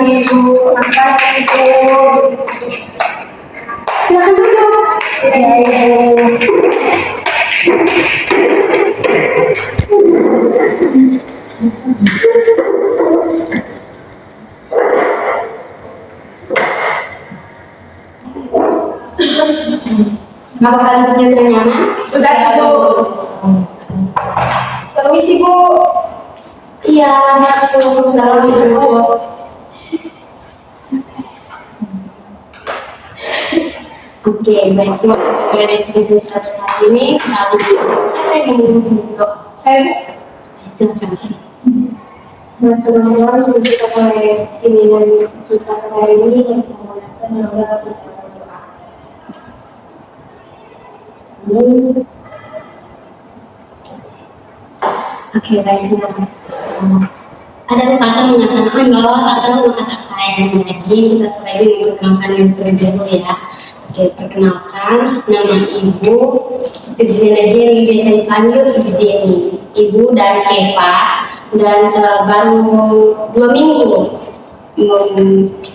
Ibu angkat Ibu. Silakan duduk. Makan punya sudah nyaman? Sudah Ibu. Permisi Bu. Iya, masuk dalam Ibu. Oke, baik semua dari kegiatan hari ini kali saya ingin duduk. Saya Silakan. Nah, teman-teman kita mulai ini dan kita hari ini yang menggunakan adalah doa. Oke, baiklah. Ada pepatah mengatakan bahwa kata kata sayang, jadi kita selalu memperkenalkan yang terlebih dahulu ya. Oke, perkenalkan nama Ibu Jenny yang biasa dipanggil Ibu Jenny. Ibu dari Keva dan baru 2 minggu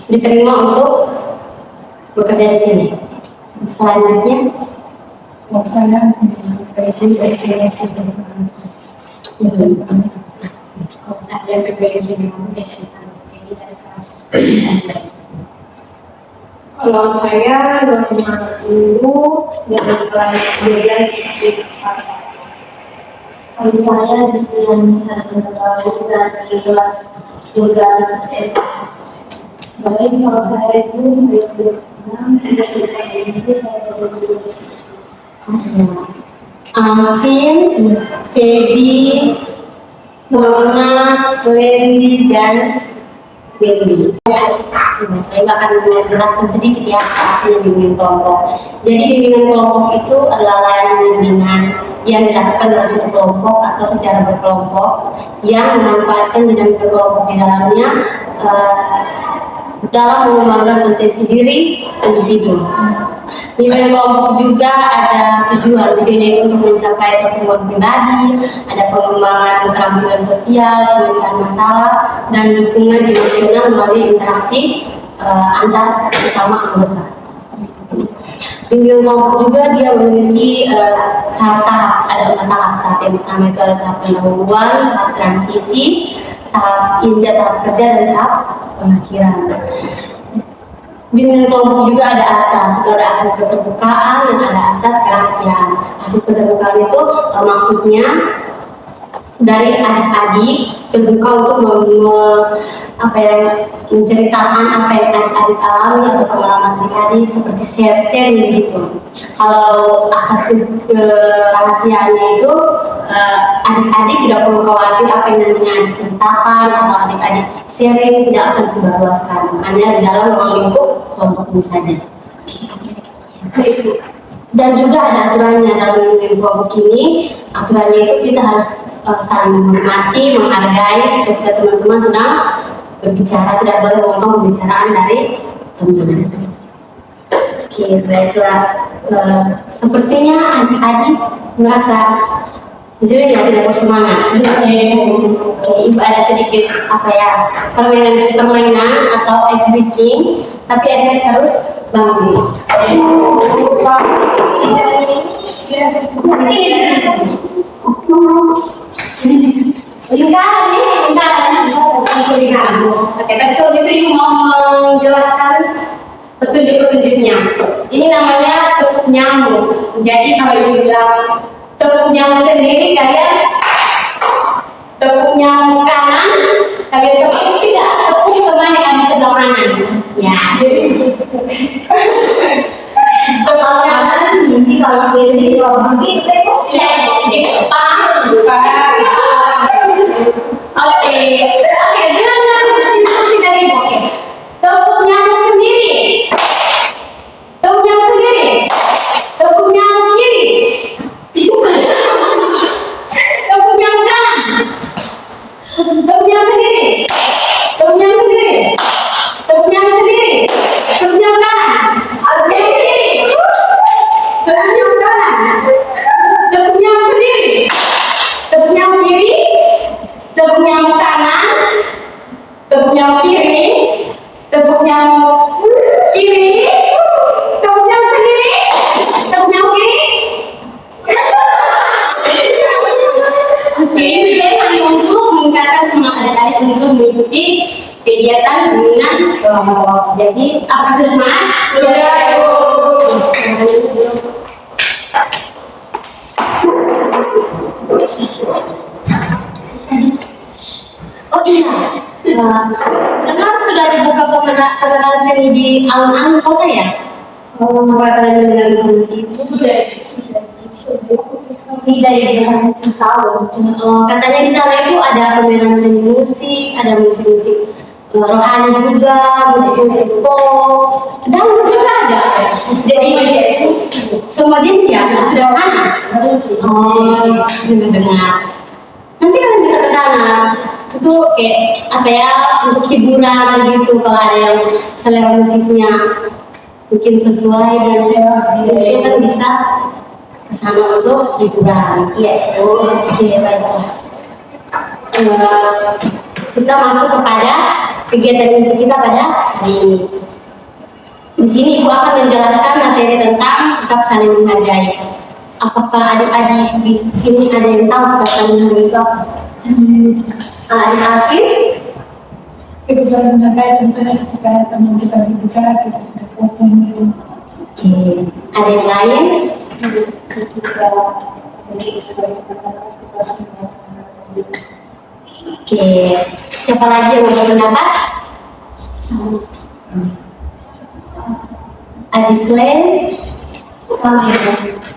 diterima untuk bekerja di sini. Selanjutnya, saya PPDS kalau saya PPDS dengan SMA ini dari kelas. Kalau saya dulu dari kelas 12 di kelas 1. Kalau saya dari kelas 12 SMA. Baik, kalau saya itu dari 6 ini saya baru lulus. Alvin, Feby, Norma, Wendy, dan Wendy. Saya akan menjelaskan sedikit ya apa yang bimbingan kelompok. Jadi bimbingan kelompok itu adalah layanan bimbingan yang dilakukan dalam suatu kelompok atau secara berkelompok yang memanfaatkan dinamika kelompok di dalamnya dalam mengembangkan potensi diri individu. Bimbingan kelompok juga ada tujuannya untuk mencapai pertumbuhan pribadi, ada pengembangan keterampilan sosial, pemecahan masalah, dan dukungan emosional melalui interaksi antar sesama anggota. Bimbingan kelompok juga dia memiliki tahap-tahap, ada 4 tahap. Yang pertama itu ada tahap pendahuluan, tahap transisi, tahap inti, tahap kerja, dan tahap pengakhiran. Bimbingan kelompok juga ada asas, itu ada asas keterbukaan dan ada asas kerahasiaan. Asas keterbukaan itu maksudnya dari adik-adik terbuka untuk menceritakan apa yang adik-adik alami atau pengalaman adik-adik seperti share begitu. Kalau asas kerahasiaannya itu adik-adik tidak perlu khawatir apa yang nantinya diceritakan atau adik-adik sharing tidak akan disebarluaskan, hanya di dalam ruang lingkup kelompok ini saja. Dan juga ada aturannya dalam bimbingan kelompok ini. Aturannya itu kita harus saling menghormati, menghargai ketika teman-teman sedang berbicara, tidak boleh memotong pembicaraan dari teman. Oke, baiklah. Sepertinya adik-adik merasa jadi ya tidak bersemangat. Oke, Ibu ada sedikit permainan atau ice breaking, tapi adik-adik harus bangun. Di sini. Lingkaran. Oke, tapi sebelum itu Ibu mau menjelaskan petunjuk-petunjuknya. Ini namanya tepuk nyamuk. Jadi kalau Ibu bilang tepuk nyamuk sendiri, kalian tepuk nyamuk kanan, kalian tepuk tidak, tepuk teman yang ada sebelah kanan. Ya, jadi tepuk kanan, ini kalau kiri, kalau begitu, ya, di depan. Oke, dengar instruksi dari Ibu. Oke, tepuk nyamuk sendiri, tepuk nyamuk sendiri, tepuk nyamuk kiri. Tepuk nyamuk kanan, tepuk nyamuk sendiri, tepuk nyamuk sendiri, tepuk nyamuk sendiri, tepuk nyamuk kanan, tepuk nyamuk kiri, tepuk nyamuk kanan, tepuk nyamuk sendiri, yang kiri, tepuk yang sendiri, tepuk yang kiri. Oke, ini dia hanya untuk meningkatkan semangat adik-adik untuk mengikuti kegiatan bimbingan. Jadi, apa sudah semangat? Sudah. Oh iya, dengar sudah dibuka pameran seni di alun-alun kota ya? Apa kalian mendengar informasi itu? Sudah. Tidak ya, tahu. Katanya di sana itu ada pameran seni musik, ada musik-musik rohani juga, musik-musik pop, dan juga ada. Jadi semua jenis ya sudah sana. Oh, sudah dengar. Nanti kalian bisa ke sana. Itu kayak apa ya, untuk hiburan gitu, kalau ada yang selera musiknya mungkin sesuai dan itu kan bisa ke sana untuk hiburan. Iya, itu oke, baiklah. Kita masuk kepada kegiatan inti kita pada hari ini. Di sini Ibu akan menjelaskan materi tentang sikap saling menghargai. Apakah adik-adik di sini ada yang tahu sikap saling menghargai itu apa? Adik-adik? Kita saling menghargai tentunya ketika teman kita berbicara, kita tidak potong. Oke. Ada yang lain? Ketika menjadi sebagai pendapat kita harus menghargai. Oke. Siapa lagi yang mau berpendapat? Adik Glenn?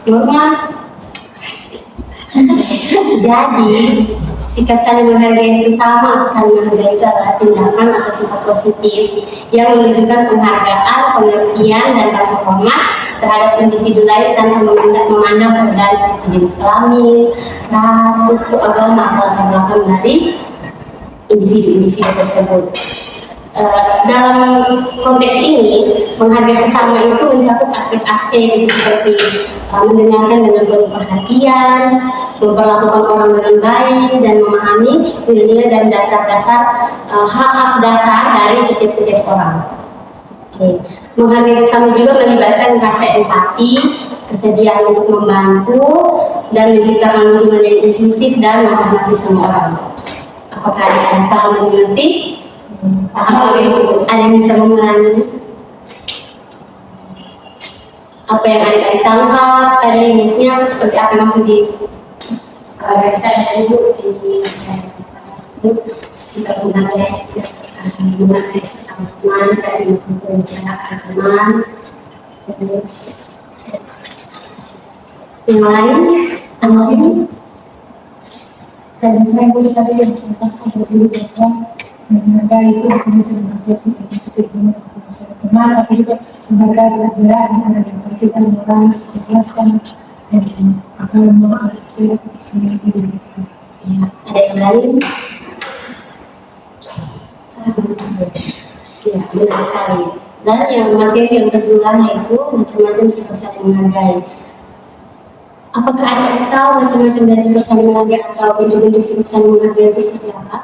Norma? Jadi, sikap saling menghargai sesama, saling menghargai itu adalah tindakan atau sifat positif yang menunjukkan penghargaan, pengertian, dan rasa hormat terhadap individu lain tanpa memandang perbedaan seperti jenis kelamin, ras, suku, agama, atau latar belakang dari individu-individu tersebut. Dalam konteks ini, menghargai sesama itu mencakup aspek-aspek seperti mendengarkan dengan penuh perhatian, memperlakukan orang dengan baik, dan memahami nilai-nilai dan dasar-dasar hak-hak dasar dari setiap orang. Oke. Menghargai sesama juga melibatkan rasa empati, kesediaan untuk membantu, dan menciptakan lingkungan yang inklusif dan menghormati semua orang. Apakah ada paham dan mengerti? Paham? Ada yang bisa mengulanginya? Apa yang adik-adik tangkap tadi, maksudnya seperti apa maksud di Saya dulu di sikap menghargai sesama teman, dari membicarakan teman, terus yang lain? Ini? Dan saya pun tadi yang contohkan dulu bahwa menghargai itu bukan cuma terjadi teman, tapi juga menghargai perbedaan yang ada di antara kita, mengurangi, menjelaskan, dan akan mengakhiri semua diri. Ya, ada yang lain? Ya, benar sekali. Dan yang materi yang kedua itu macam-macam sikap saling menghargai. Apakah adik tahu macam-macam dari sikap saling menghargai atau bentuk-bentuk sikap saling menghargai itu seperti apa?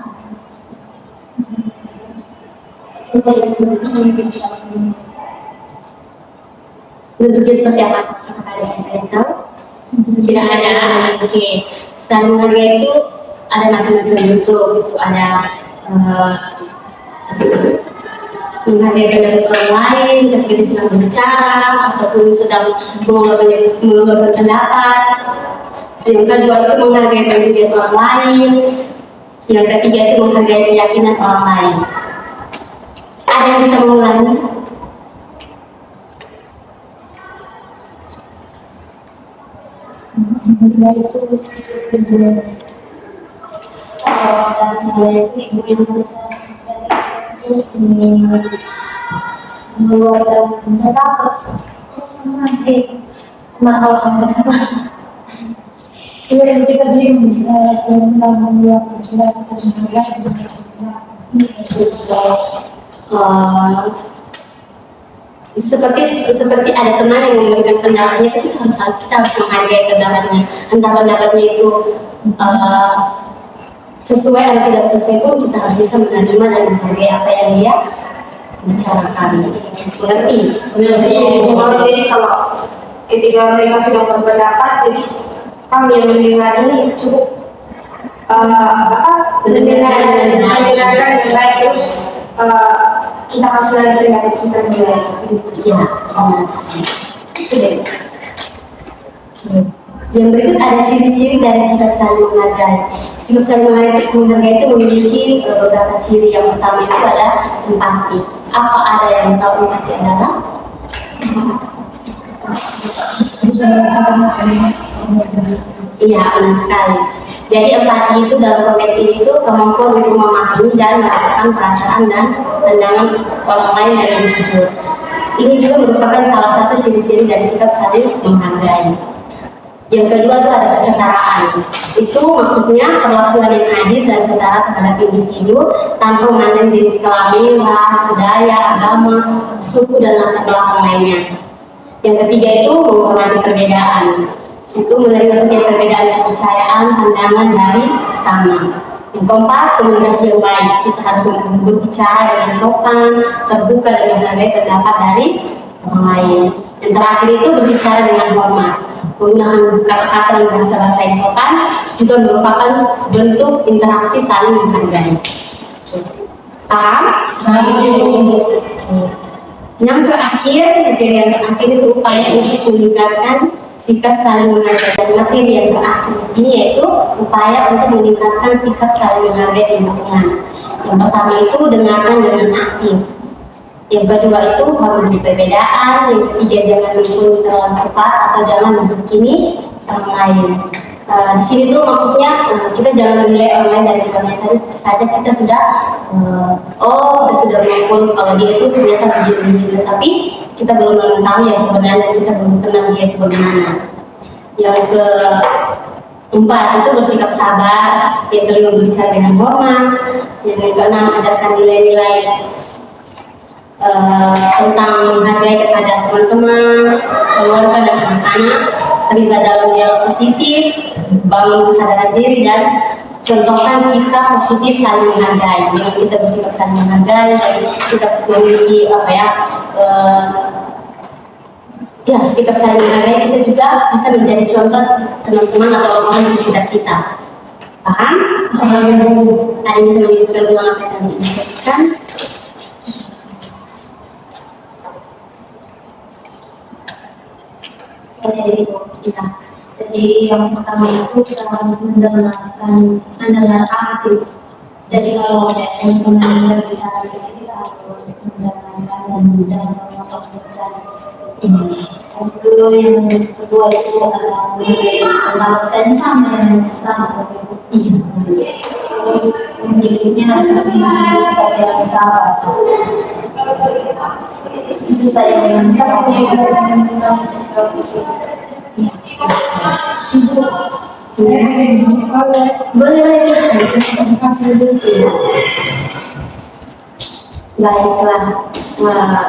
Bentuknya seperti apa? Apakah ada yang tahu? Tidak ada. Oke. Saling menghargai itu ada macam-macam bentuk. Itu ada menghargai pendapat orang lain ketika sedang berbicara ataupun sedang mengungkapkan pendapat. Yang kedua itu menghargai pendirian orang lain. Yang ketiga itu menghargai keyakinan orang lain. Ada yang bisa mengulangi? saya itu ibu yang bisa mengeluarkan pendapat nanti kalau kamu bersama itu yang kita sendiri mengeluarkan pendapat seperti ada teman yang memberikan pendapatnya, tapi kita harus menghargai pendapatnya. Entah pendapatnya itu sesuai atau tidak sesuai pun kita harus bisa menerima dan menghargai apa yang dia bicarakan. Mengerti? Jadi kalau ketika mereka sedang berpendapat, jadi kami yang mendengar ini cukup mendengarkan dengan baik, terus kita kasih lagi pendapat kita nilai. Iya, benar sekali. Sudah. Oke. Yang berikut ada ciri-ciri dari sikap saling menghargai. Sikap saling menghargai itu memiliki beberapa ciri. Yang pertama itu adalah empati. Apa ada yang tahu empati adalah? Iya, benar sekali. Jadi empati itu dalam konteks ini itu kemampuan untuk memahami dan merasakan perasaan dan pandangan orang lain dengan jujur. Ini juga merupakan salah satu ciri-ciri dari sikap saling menghargai. Yang kedua itu ada kesetaraan. Itu maksudnya perlakuan yang adil dan setara terhadap individu tanpa memandang jenis kelamin, ras, budaya, agama, suku dan latar belakang lainnya. Yang ketiga itu menghormati perbedaan. Itu menerima setiap perbedaan kepercayaan, pandangan dari sesama. Yang keempat, komunikasi yang baik. Kita harus berbicara dengan sopan, terbuka dan menghargai pendapat dari orang lain. Yang terakhir itu berbicara dengan hormat. Menggunakan kata-kata dan bahasa-bahasa yang sopan juga merupakan bentuk interaksi saling menghargai. Paham? Yang terakhir, kejadian terakhir itu upaya untuk meningkatkan sikap saling menghargai. Dan materi yang terakhir di sini yaitu upaya untuk meningkatkan sikap saling menghargai di lingkungan. Yang pertama itu dengarkan dengan aktif. Yang kedua itu hormati perbedaan. Yang ketiga jangan menghukumi terlalu cepat atau jangan menghakimi orang lain. Di sini tuh maksudnya kita jangan menilai orang lain dari luarnya saja kita sudah kita sudah memfonis kalau dia itu ternyata begini, tapi kita belum mengetahui yang sebenarnya, kita belum kenal dia itu bagaimana. Yang keempat itu bersikap sabar. Yang kelima berbicara dengan hormat. Yang keenam ajarkan nilai-nilai tentang menghargai kepada teman-teman, keluarga dan anak-anak, terlibat dalam dialog positif, bangun kesadaran diri dan contohkan sikap positif saling menghargai. Dengan kita bersikap saling menghargai, kita memiliki sikap saling menghargai, kita juga bisa menjadi contoh teman-teman atau orang-orang di sekitar kita. Paham? Ada yang bisa mengikuti ulang apa yang tadi disebutkan? Jadi yang pertama itu kita harus mendengar aktif. Jadi kalau teman-teman berbicara kita harus mendengarkan dan memotong ini. Yang kedua itu adalah pendapat sama yang pertama. Berikutnya sebagai yang sabar. Itu saya yang bisa Baiklah,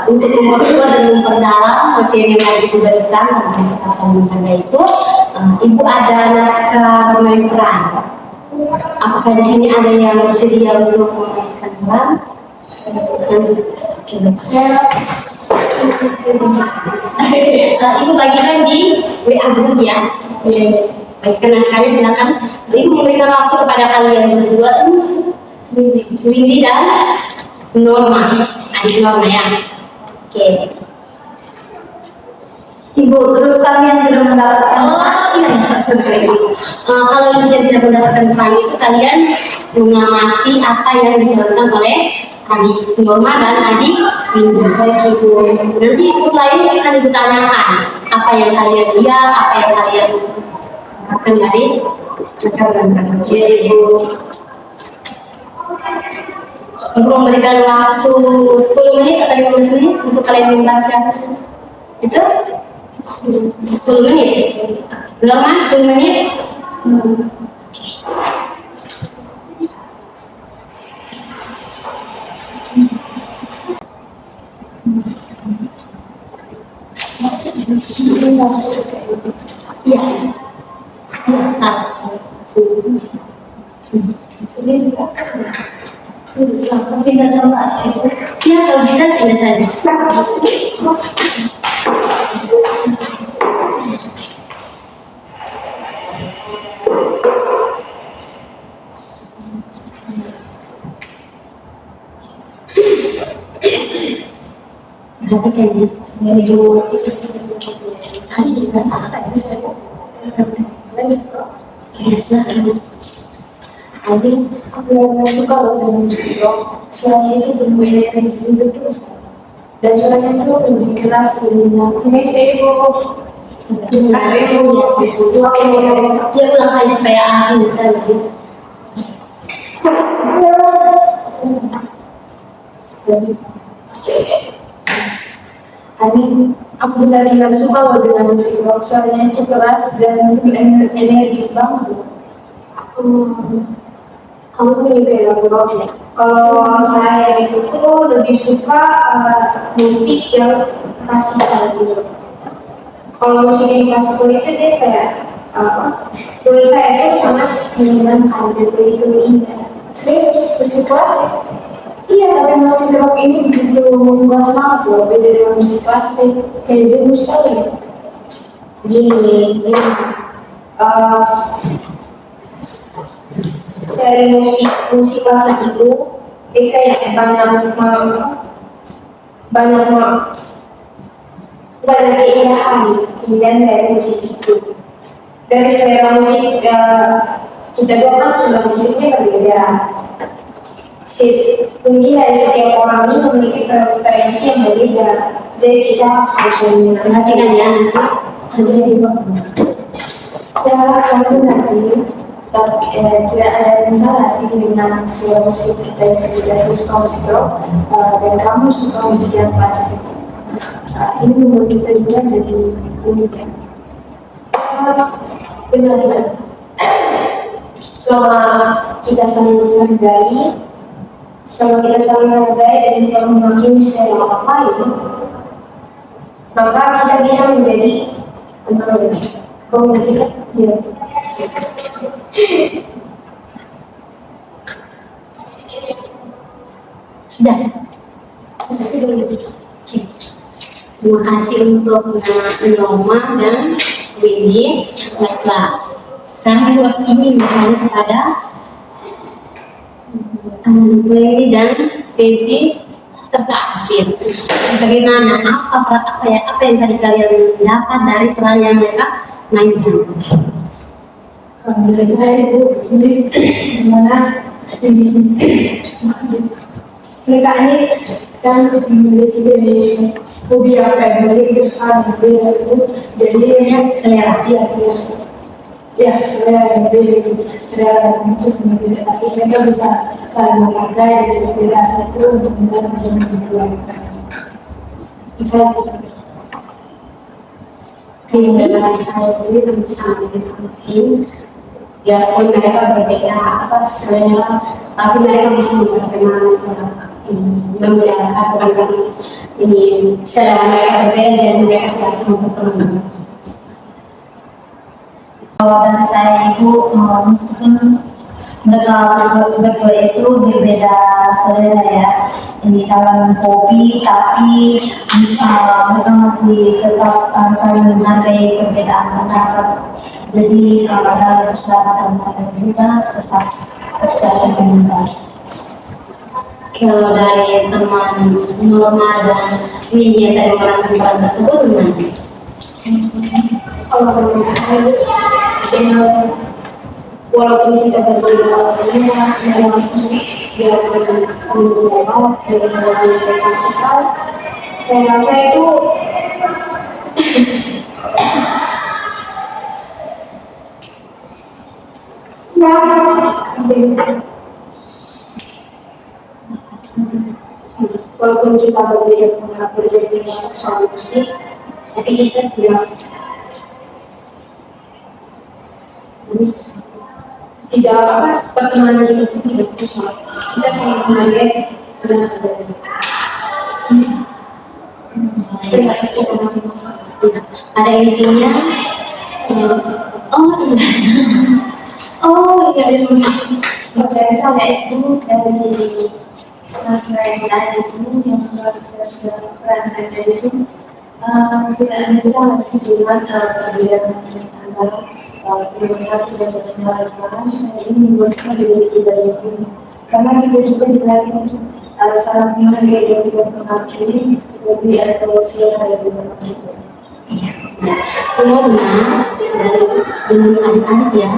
untuk memperkuat dan memperdalam materi yang tadi diberikan tentang sikap saling menghargai itu, Ibu ada naskah bermain peran. Apakah di sini ada yang bersedia untuk memainkan peran? Ibu bagikan di WA group ya. Bagikan naskahnya, silakan. Ibu memberikan waktu kepada kalian berdua, Windy dan Norma, adik Norma ya. Oke. Ibu, terus kalian sudah mendapatkan kalau yang tidak mendapatkan peran itu kalian mengamati apa yang dilakukan oleh adik Norma dan adik Windy. Nanti setelah ini akan ditanyakan apa yang kalian lihat, apa yang kalian akan dari rekan-rekan. Ibu memberikan waktu 10 menit atau 15 menit untuk kalian membaca itu 10 menit. Norma 10 menit. Iya, salah. Ya, kalau bisa pindah saja. Perhatikan ya, dari dulu hari ini apa ya saya biasa. Nanti aku yang suka loh dengan musik rock, suaranya itu penuh energi betul, dan suaranya itu lebih keras lebih nyaman. Dia ulang saya supaya aku bisa lebih. Aku benar-benar suka loh dengan musik rock, suaranya itu keras dan energi banget. Kamu pilih lagu rock ya? Kalau saya itu lebih suka musik yang klasikal gitu. Kalau musik yang klasikal itu dia kayak menurut saya itu sangat menyenangkan dan begitu indah. Serius, musik klasik? Iya, tapi musik rock ini begitu membuat semangat loh, beda dengan musik klasik. Kayak jenuh sekali. Gini, dari musik klasik itu dia kayak banyak keindahan dari musik itu. Dari selera musik kita dua kan selera musiknya berbeda. Mungkin dari setiap orang ini memiliki preferensi yang berbeda. Jadi kita harus Perhatikan ya, nanti Bisa dibuat. Ya, kamu nggak sih? Tidak ada yang salah sih dengan selera musik kita yang berbeda. Saya suka musik rock dan kamu suka musik yang klasik. Ini membuat kita juga jadi unik ya. benar-benar selama kita saling menghargai dan tidak menghakimi selera orang lain, maka kita bisa menjadi teman. Kau mengerti kan? Ya. sudah. Terima kasih untuk Noma dan Windy. Baiklah, sekarang buat ini bertanya kepada Windy dan Baby serta Afif. Bagaimana apa yang tadi kalian dapat dari peran yang mereka mainkan? Kalau dari saya itu ini gimana ini mereka ini kan memiliki hobi apa ya, memiliki kesukaan berbeda itu, jadi Selera. iya selera yang berbeda, selera dan musik yang berbeda, tapi mereka bisa saling menghargai dan berbeda itu untuk menjadi individualitas. Bisa Keindahan saya ini bisa menjadi ya, pun mereka berbeda selera, tapi mereka bisa memperkenalkan ini selera mereka berbeda dan mereka dapat memperkenalkan. Kalau dari saya itu meskipun mereka berdua itu berbeda selera ya, ini dalam hobi, tapi mereka masih tetap saling menghargai perbedaan pendapat. Jadi dalam persahabatan mereka juga tetap saling menghargai. Kalau dari teman Norma dan Windy yang tadi memerankan peran tersebut gimana? Kalau menurut saya, walaupun kita berbeda semua musik yang menurut dengan cara klasikal, saya rasa itu walaupun kita berbeda soal musik, tapi kita tidak pertemanan itu tidak rusak. Kita saling menghargai benar-benar. Ada intinya Percaya saya itu dari selain dari itu yang kita sudah perankan tadi itu tidak ada salah sih cuman perbedaan antara nomor satu dan nomor dua ini membuat kita berbeda ini karena kita juga dilatih untuk salah menghargai dan tidak mengakhiri lebih ada solusi yang ada di dalam itu. Semua benar dari adik-adik ya.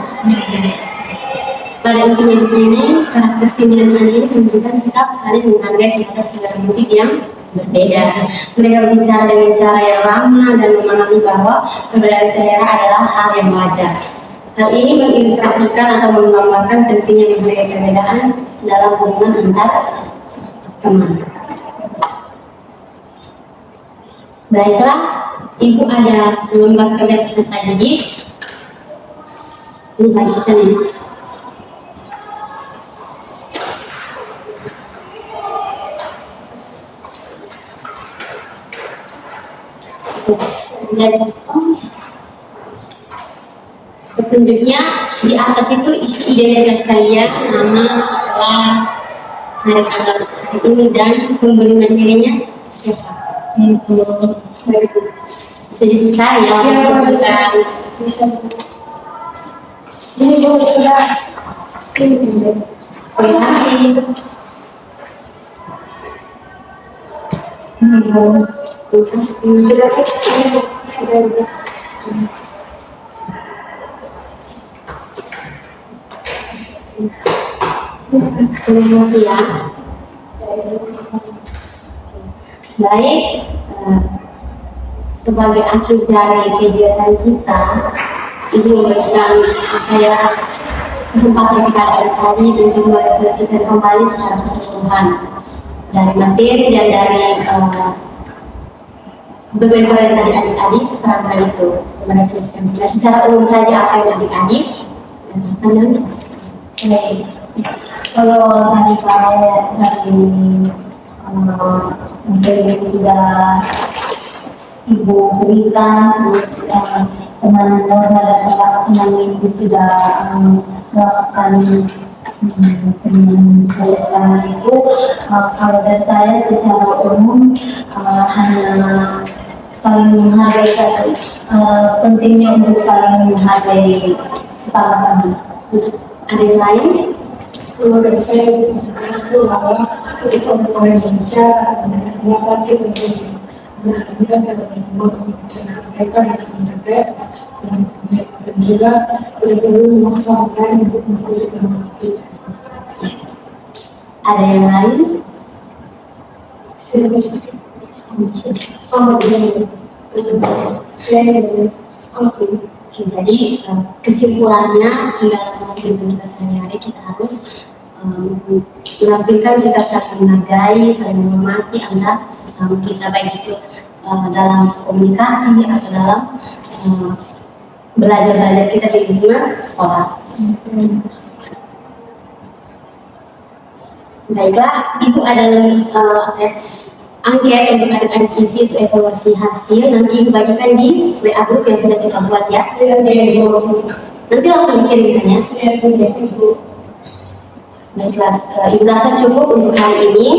Pada intinya di sini karakter Cindy dan Annie ini menunjukkan sikap saling menghargai terhadap selera musik yang berbeda. Mereka berbicara dengan cara yang ramah dan memahami bahwa perbedaan selera adalah hal yang wajar. Hal ini mengilustrasikan atau menggambarkan pentingnya menghargai perbedaan dalam hubungan antar teman. Baiklah, Ibu ada lembar kerja peserta didik. Ini bagi kita nih. Dan petunjuknya di atas itu isi identitas kalian, nama, kelas, hari tanggal hari ini dan pemberi materinya siapa. Bisa disesuaikan ya, bukan Bisa. Ini juga sudah terima kasih. sudah Terima kasih ya. Baik, sebagai akhir dari kegiatan kita, Ibu memberikan kesempatan kepada adik-adik untuk merefleksikan kembali secara keseluruhan dari materi dan dari beberapa yang tadi adik-adik perangkat itu merefleksikan secara umum saja apa yang adik-adik dan Kalau tadi saya dari mungkin sudah Ibu berikan, terus teman Norma dan teman-teman Ibu sudah melakukan penelitian itu. Kalau dari saya secara umum hanya saling menghargai saja, pentingnya untuk saling menghargai sesama teman. ada yang lain. Kalau dari saya itu bahwa kita mulai berbicara melakukan kita sebenarnya dalam mereka yang menjaga dan juga perlu memaksakan untuk melakukan itu. Ada yang lain. Sama dengan saya Oke, jadi kesimpulannya dalam kehidupan kita sehari-hari kita harus menampilkan sikap saling menghargai, saling menghormati antar sesama kita, baik itu dalam komunikasi atau dalam belajar kita di lingkungan sekolah. Baiklah, Ibu ada angket untuk adik-adik isi itu evaluasi hasil, nanti Ibu bacakan di WA group yang sudah kita buat ya. Nanti langsung dikirimkan ya. Baiklah, Ibu rasa cukup untuk hari ini.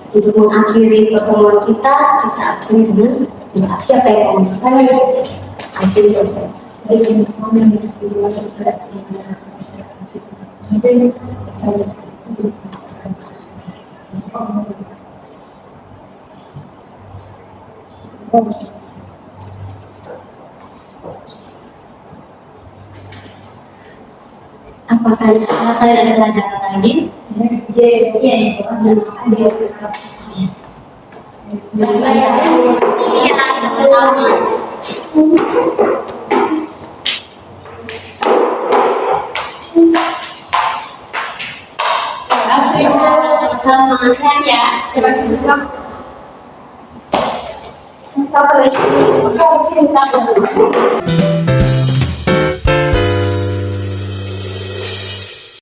Untuk mengakhiri pertemuan kita akhiri dengan doa. Siapa yang mau? Akhiri siapa? Apakah kalian ada pelajaran lagi? Yes. Iya, sama-sama. Sama-sama, saya. Sampai